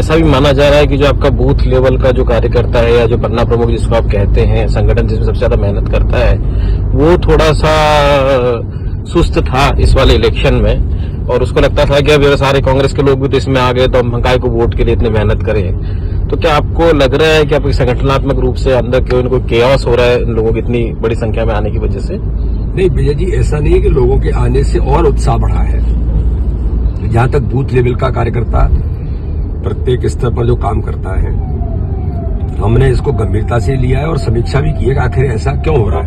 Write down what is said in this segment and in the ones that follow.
ऐसा भी माना जा रहा है कि जो आपका बूथ लेवल का जो कार्यकर्ता है या जो पन्ना प्रमुख जिसको आप कहते हैं, संगठन जिसमें सबसे ज्यादा मेहनत करता है, वो थोड़ा सा सुस्त था इस वाले इलेक्शन में, और उसको लगता था कि अब सारे कांग्रेस के लोग भी तो इसमें आ गए तो हम काय को वोट के लिए इतने मेहनत करें। तो क्या आपको लग रहा है कि आपके संगठनात्मक रूप से अंदर क्यों इनको केओस हो रहा है इन लोगों की इतनी बड़ी संख्या में आने की वजह से? नहीं विजय जी, ऐसा नहीं है कि लोगों के आने से और उत्साह बढ़ा है। जहां तक बूथ लेवल का कार्यकर्ता प्रत्येक स्तर पर जो काम करता है, हमने इसको गंभीरता से लिया है और समीक्षा भी की है कि आखिर ऐसा क्यों हो रहा है।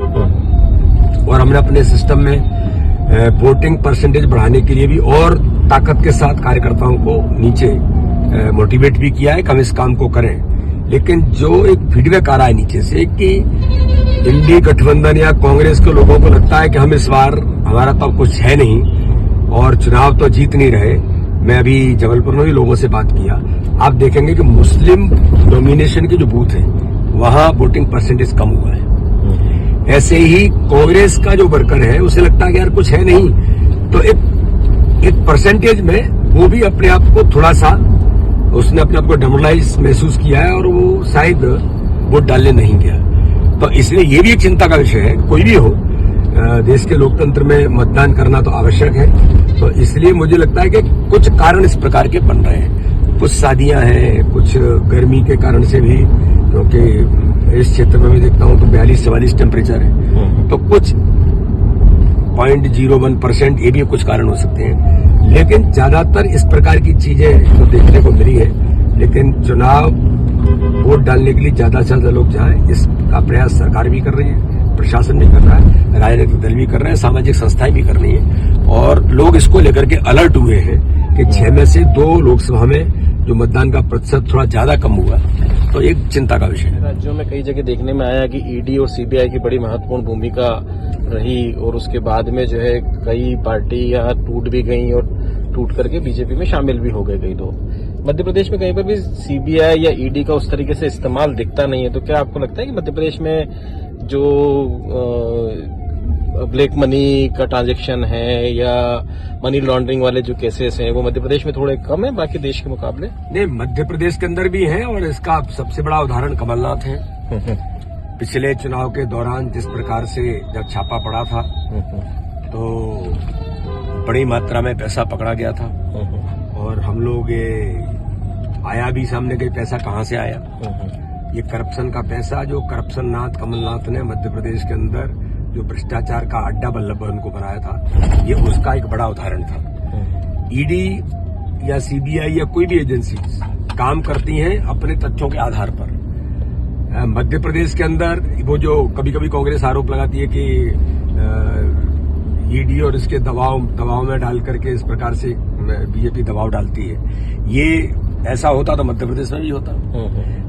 और हमने अपने सिस्टम में वोटिंग परसेंटेज बढ़ाने के लिए भी और ताकत के साथ कार्यकर्ताओं को नीचे मोटिवेट भी किया है कि हम इस काम को करें। लेकिन जो एक फीडबैक आ रहा है नीचे से कि इंडी गठबंधन या कांग्रेस के लोगों को लगता है कि हम इस बार, हमारा तो कुछ है नहीं और चुनाव तो जीत नहीं रहे। मैं अभी जबलपुर में भी लोगों से बात किया, आप देखेंगे कि मुस्लिम डोमिनेशन के जो बूथ हैं वहां वोटिंग परसेंटेज कम हुआ है। ऐसे ही कांग्रेस का जो वर्कर है उसे लगता है कि यार कुछ है नहीं, तो एक परसेंटेज में वो भी अपने आप को थोड़ा सा, उसने अपने आप को डेमोरलाइज महसूस किया है और वो शायद वोट डालने नहीं गया। तो इसलिए ये भी एक चिंता का विषय है। कोई भी हो, देश के लोकतंत्र में मतदान करना तो आवश्यक है। तो इसलिए मुझे लगता है कि कुछ कारण इस प्रकार के बन रहे हैं। कुछ शादियां हैं, कुछ गर्मी के कारण से भी, क्योंकि इस क्षेत्र में मैं देखता हूं तो 42-44 टेम्परेचर है, तो कुछ 0.01% ये भी कुछ कारण हो सकते हैं। लेकिन ज्यादातर इस प्रकार की चीजें जो देखने को मिली है। लेकिन चुनाव वोट डालने के लिए ज्यादा से ज्यादा लोग जाएं, इसका प्रयास सरकार भी कर रही है, प्रशासन भी कर रहा है, राजनीतिक दल भी कर रहे हैं, सामाजिक संस्थाएं भी कर रही है। और लोग इसको लेकर के अलर्ट हुए हैं कि 6 में से 2 लोकसभा में जो मतदान का प्रतिशत थोड़ा ज्यादा कम हुआ, तो एक चिंता का विषय है। राज्यों में कई जगह देखने में आया कि ईडी और सीबीआई की बड़ी महत्वपूर्ण भूमिका रही, और उसके बाद में जो है कई पार्टियां टूट भी गई और टूट करके बीजेपी में शामिल भी हो गए कई लोग। मध्य प्रदेश में कहीं पर भी सीबीआई या ईडी का उस तरीके से इस्तेमाल दिखता नहीं है, तो क्या आपको लगता है कि मध्य प्रदेश में जो ब्लैक मनी का ट्रांजैक्शन है या मनी लॉन्ड्रिंग वाले जो केसेस हैं वो मध्य प्रदेश में थोड़े कम है बाकी देश के मुकाबले? नहीं, मध्य प्रदेश के अंदर भी है, और इसका सबसे बड़ा उदाहरण कमलनाथ है। पिछले चुनाव के दौरान जिस प्रकार से जब छापा पड़ा था तो बड़ी मात्रा में पैसा पकड़ा गया था, और हम लोग ये आया भी सामने कि पैसा कहां से आया। ये करप्शन का पैसा जो करप्शन नाथ कमलनाथ ने मध्य प्रदेश के अंदर जो भ्रष्टाचार का अड्डा बल्लभ को बनाया था, ये उसका एक बड़ा उदाहरण था। ईडी या सीबीआई या कोई भी एजेंसी काम करती हैं अपने तथ्यों के आधार पर। मध्य प्रदेश के अंदर वो जो कभी कभी कांग्रेस आरोप लगाती है कि ईडी और इसके दबाव में डाल करके इस प्रकार से बीजेपी दबाव डालती है, ये ऐसा होता तो मध्य प्रदेश में भी होता।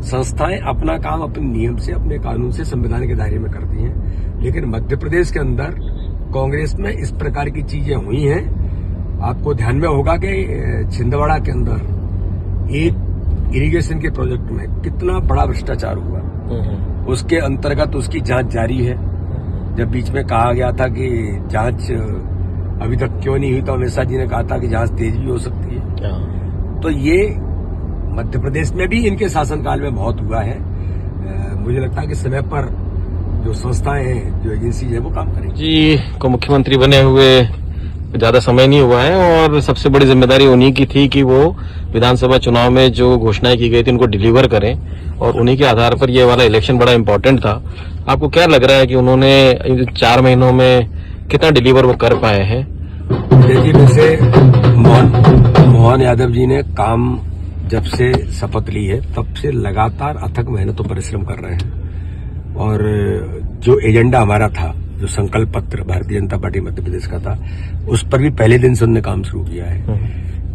संस्थाएं अपना काम अपने नियम से, अपने कानून से, संविधान के दायरे में करती हैं। लेकिन मध्य प्रदेश के अंदर कांग्रेस में इस प्रकार की चीजें हुई हैं। आपको ध्यान में होगा कि छिंदवाड़ा के अंदर एक इरिगेशन के प्रोजेक्ट में कितना बड़ा भ्रष्टाचार हुआ, उसके अंतर्गत उसकी जांच जारी है। जब बीच में कहा गया था कि जांच अभी तक क्यों नहीं हुई, तो अमित शाह जी ने कहा था कि जांच तेज भी हो सकती है। तो ये मध्य प्रदेश में भी इनके शासनकाल में बहुत हुआ है। मुझे लगता है कि समय पर जो संस्थाएं हैं, जो एजेंसी है, वो काम करेंगी। जी को मुख्यमंत्री बने हुए ज्यादा समय नहीं हुआ है, और सबसे बड़ी जिम्मेदारी उन्हीं की थी कि वो विधानसभा चुनाव में जो घोषणाएं की गई थी उनको डिलीवर करें, और उन्हीं के आधार पर ये वाला इलेक्शन बड़ा इम्पोर्टेंट था। आपको क्या लग रहा है कि उन्होंने 4 महीनों में कितना डिलीवर वो कर पाए हैं? देखिए, वैसे मोहन यादव जी ने काम जब से शपथ ली है तब से लगातार अथक मेहनत और परिश्रम कर रहे हैं। और जो एजेंडा हमारा था, जो संकल्प पत्र भारतीय जनता पार्टी मध्य प्रदेश का था, उस पर भी पहले दिन से उन्होंने काम शुरू किया है।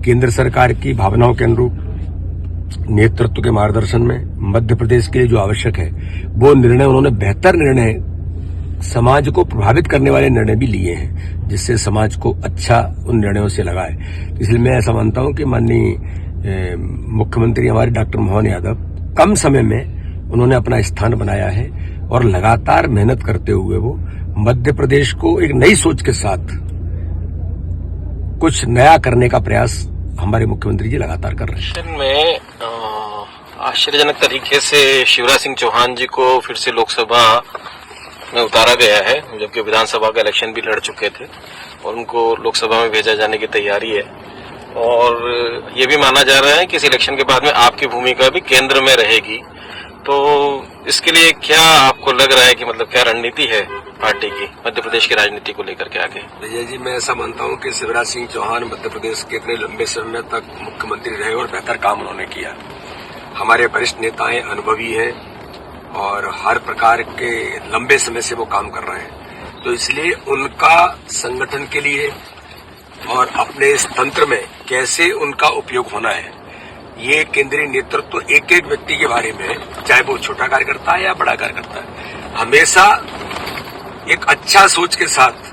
केंद्र सरकार की भावनाओं के अनुरूप नेतृत्व के मार्गदर्शन में मध्य प्रदेश के लिए जो आवश्यक है वो निर्णय उन्होंने, बेहतर निर्णय, समाज को प्रभावित करने वाले निर्णय भी लिए हैं, जिससे समाज को अच्छा उन निर्णयों से लगा है। इसलिए मैं ऐसा मानता हूं कि माननीय मुख्यमंत्री हमारे डॉक्टर मोहन यादव कम समय में उन्होंने अपना स्थान बनाया है, और लगातार मेहनत करते हुए वो मध्य प्रदेश को एक नई सोच के साथ कुछ नया करने का प्रयास हमारे मुख्यमंत्री जी लगातार कर रहे हैं। में आश्चर्यजनक तरीके से शिवराज सिंह चौहान जी को फिर से लोकसभा में उतारा गया है, जबकि विधानसभा का इलेक्शन भी लड़ चुके थे और उनको लोकसभा में भेजा जाने की तैयारी है। और ये भी माना जा रहा है कि इस इलेक्शन के बाद में आपकी भूमिका भी केंद्र में रहेगी। तो इसके लिए क्या आपको लग रहा है कि मतलब क्या रणनीति है पार्टी की मध्य प्रदेश की राजनीति को लेकर के आगे? विजय जी, मैं ऐसा मानता हूं कि शिवराज सिंह चौहान मध्य प्रदेश के इतने लंबे समय तक मुख्यमंत्री रहे और बेहतर काम उन्होंने किया। हमारे वरिष्ठ नेता हैं, अनुभवी हैं और हर प्रकार के लंबे समय से वो काम कर रहे हैं। तो इसलिए उनका संगठन के लिए और अपने इस तंत्र में कैसे उनका उपयोग होना है, ये केंद्रीय नेतृत्व एक एक व्यक्ति के बारे में, चाहे वो छोटा कार्यकर्ता है या बड़ा कार्यकर्ता है, हमेशा एक अच्छा सोच के साथ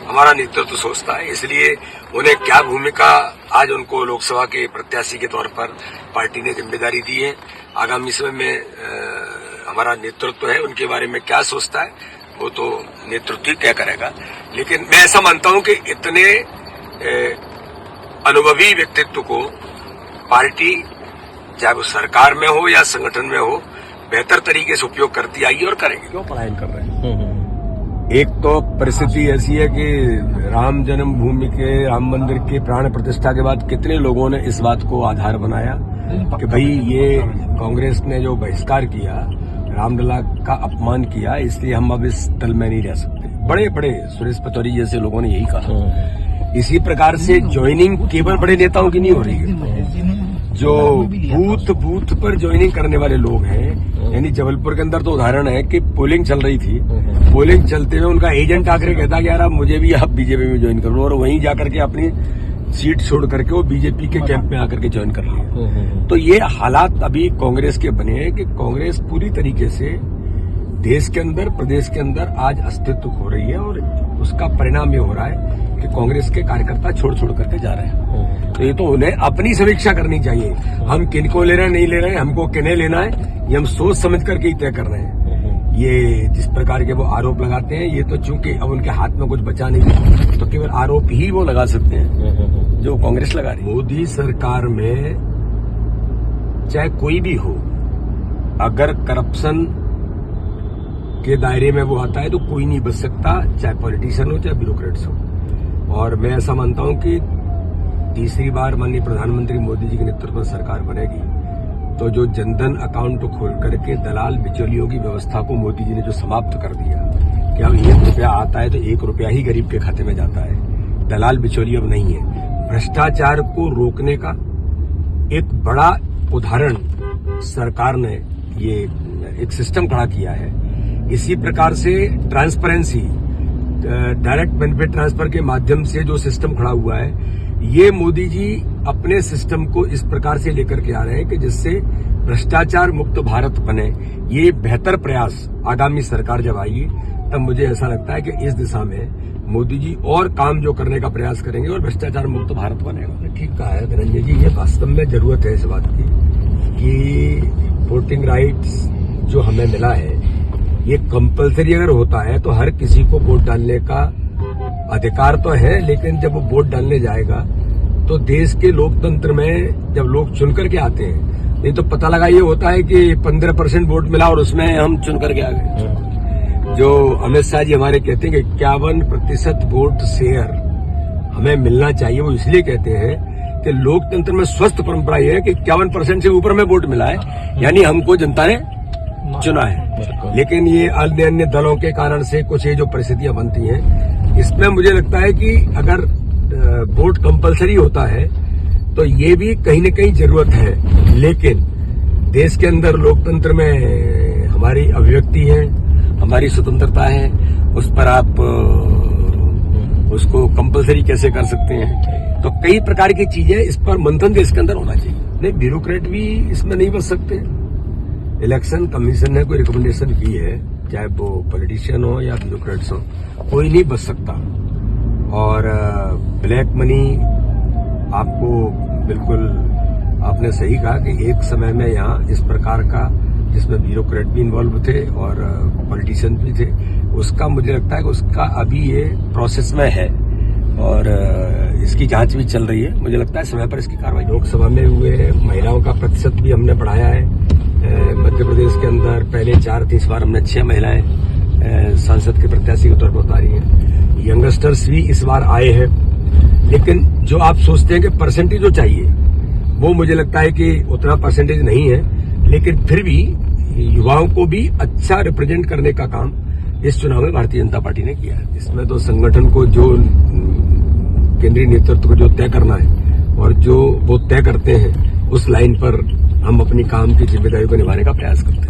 हमारा नेतृत्व सोचता है। इसलिए उन्हें क्या भूमिका आज उनको लोकसभा के प्रत्याशी के तौर पर पार्टी ने जिम्मेदारी दी है, आगामी समय में हमारा नेतृत्व है उनके बारे में क्या सोचता है वो तो नेतृत्व ही तय करेगा। लेकिन मैं ऐसा मानता हूं कि इतने अनुभवी व्यक्तित्व को पार्टी, चाहे वो सरकार में हो या संगठन में हो, बेहतर तरीके से उपयोग करती आई और करेगी। क्यों पलायन कर रहे हैं? एक तो परिस्थिति ऐसी है कि राम जन्मभूमि के, राम मंदिर के प्राण प्रतिष्ठा के बाद कितने लोगों ने इस बात को आधार बनाया कि भाई ये कांग्रेस ने जो बहिष्कार किया, रामलला का अपमान किया, इसलिए हम अब इस दल में नहीं रह सकते। बड़े बड़े सुरेश पचौरी जैसे लोगों ने यही कहा। इसी प्रकार से ज्वाइनिंग केवल बड़े नेताओं की नहीं हो रही है, जो बूथ पर ज्वाइनिंग करने वाले लोग हैं, यानी जबलपुर के अंदर तो उदाहरण है कि पोलिंग चल रही थी, पोलिंग चलते हुए उनका एजेंट आकर कहता कि यार अब मुझे भी आप बीजेपी में ज्वाइन कर लो, और वहीं जाकर के अपनी सीट छोड़ करके वो बीजेपी के कैंप में आकर के ज्वाइन कर लिया। तो ये हालात अभी कांग्रेस के बने हैं कि कांग्रेस पूरी तरीके से देश के अंदर, प्रदेश के अंदर आज अस्तित्व खो रही है और उसका परिणाम ये हो रहा है कि कांग्रेस के कार्यकर्ता छोड़ करके जा रहे हैं। तो ये तो उन्हें अपनी समीक्षा करनी चाहिए, हम किनको ले रहे हैं, नहीं ले रहे हैं, हमको किन्हें लेना है, ये हम सोच समझ करके ही तय कर रहे हैं। ये जिस प्रकार के वो आरोप लगाते हैं, ये तो चूंकि अब उनके हाथ में कुछ बचा नहीं तो केवल आरोप ही वो लगा सकते हैं जो कांग्रेस लगा रही है। मोदी सरकार में चाहे कोई भी हो, अगर करप्शन के दायरे में वो आता है तो कोई नहीं बच सकता, चाहे पॉलिटिशियन हो चाहे ब्यूरोक्रेट्स हो। और मैं ऐसा मानता हूं कि तीसरी बार माननीय प्रधानमंत्री मोदी जी के नेतृत्व में सरकार बनेगी तो जो जनधन अकाउंट खोल करके दलाल बिचौलियों की व्यवस्था को मोदी जी ने जो समाप्त कर दिया कि अब 1 रुपया आता है तो 1 रुपया ही गरीब के खाते में जाता है, दलाल बिचौली अब नहीं है। भ्रष्टाचार को रोकने का एक बड़ा उदाहरण सरकार ने ये एक सिस्टम खड़ा किया है। इसी प्रकार से ट्रांसपेरेंसी, डायरेक्ट बेनिफिट ट्रांसफर के माध्यम से जो सिस्टम खड़ा हुआ है, ये मोदी जी अपने सिस्टम को इस प्रकार से लेकर के आ रहे हैं कि जिससे भ्रष्टाचार मुक्त भारत बने। ये बेहतर प्रयास आगामी सरकार जब आएगी तब मुझे ऐसा लगता है कि इस दिशा में मोदी जी और काम जो करने का प्रयास करेंगे और भ्रष्टाचार मुक्त भारत बनेगा। ठीक कहा है धनंजय जी, ये वास्तव में जरूरत है इस बात की कि वोटिंग राइट्स जो हमें मिला है ये कंपलसरी अगर होता है तो हर किसी को वोट डालने का अधिकार तो है, लेकिन जब वो वोट डालने जाएगा तो देश के लोकतंत्र में जब लोग चुन करके आते हैं, नहीं तो पता लगा ये होता है कि 15% वोट मिला और उसमें हम चुन करके आ गए। जो अमित शाह जी हमारे कहते हैं कि 51% वोट शेयर हमें मिलना चाहिए, वो इसलिए कहते हैं कि लोकतंत्र में स्वस्थ परंपरा ये है कि 51% से ऊपर में वोट मिला है, यानी हमको जनता ने चुना है। लेकिन ये अन्य दलों के कारण से कुछ ये जो परिस्थितियां बनती हैं, इसमें मुझे लगता है कि अगर वोट कंपलसरी होता है तो ये भी कहीं न कहीं जरूरत है। लेकिन देश के अंदर लोकतंत्र में हमारी अभिव्यक्ति है, हमारी स्वतंत्रता है, उस पर आप उसको कंपलसरी कैसे कर सकते हैं? तो कई प्रकार की चीजें, इस पर मंथन देश के अंदर होना चाहिए। नहीं, ब्यूरोक्रेट भी इसमें नहीं बच सकते। इलेक्शन कमीशन ने कोई रिकमेंडेशन की है, चाहे वो पॉलिटिशियन हो या ब्यूरोक्रेट्स हो, कोई नहीं बच सकता। और ब्लैक मनी, आपको बिल्कुल आपने सही कहा कि एक समय में यहाँ इस प्रकार का, जिसमें ब्यूरोक्रेट भी इन्वॉल्व थे और पॉलिटिशियन भी थे, उसका मुझे लगता है कि उसका अभी ये प्रोसेस में है और इसकी जांच भी चल रही है। मुझे लगता है समय पर इसकी कार्रवाई। लोकसभा में हुए महिलाओं का प्रतिशत भी हमने बढ़ाया है, मध्य प्रदेश के अंदर पहले 4 थी, इस बार हमने 6 महिलाएं सांसद के प्रत्याशी के तौर पर उतारी हैं। यंगस्टर्स भी इस बार आए हैं, लेकिन जो आप सोचते हैं कि परसेंटेज जो चाहिए वो मुझे लगता है कि उतना परसेंटेज नहीं है, लेकिन फिर भी युवाओं को भी अच्छा रिप्रेजेंट करने का काम इस चुनाव में भारतीय जनता पार्टी ने किया है। इसमें तो संगठन को जो केंद्रीय नेतृत्व को जो तय करना है और जो वो तय करते हैं उस लाइन पर हम अपनी काम की जिम्मेदारी को निभाने का प्रयास करते हैं।